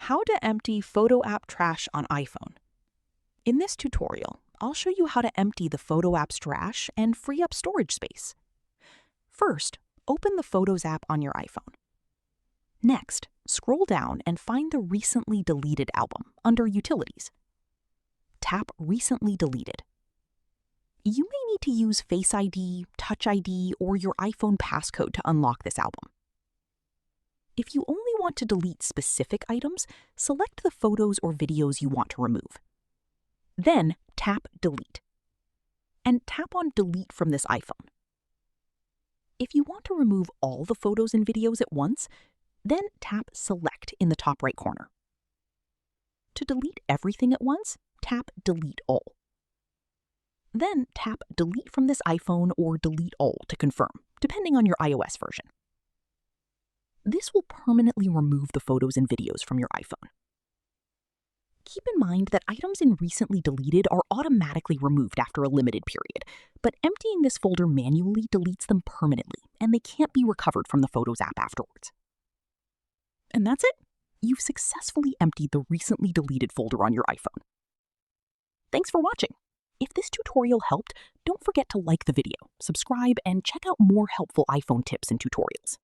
How to empty photo app trash on iPhone. In this tutorial, I'll show you how to empty the photo app's trash and free up storage space. First, open the Photos app on your iPhone. Next, scroll down and find the Recently Deleted album under Utilities. Tap Recently Deleted. You may need to use Face ID, Touch ID, or your iPhone passcode to unlock this album. If you only want to delete specific items, select the photos or videos you want to remove. Then tap Delete. And tap on Delete from this iPhone. If you want to remove all the photos and videos at once, then tap Select in the top right corner. To delete everything at once, tap Delete All. Then tap Delete from this iPhone or Delete All to confirm, depending on your iOS version. This will permanently remove the photos and videos from your iPhone. Keep in mind that items in Recently Deleted are automatically removed after a limited period, but emptying this folder manually deletes them permanently, and they can't be recovered from the Photos app afterwards. And that's it. You've successfully emptied the Recently Deleted folder on your iPhone. Thanks for watching. If this tutorial helped, don't forget to like the video, subscribe, and check out more helpful iPhone tips and tutorials.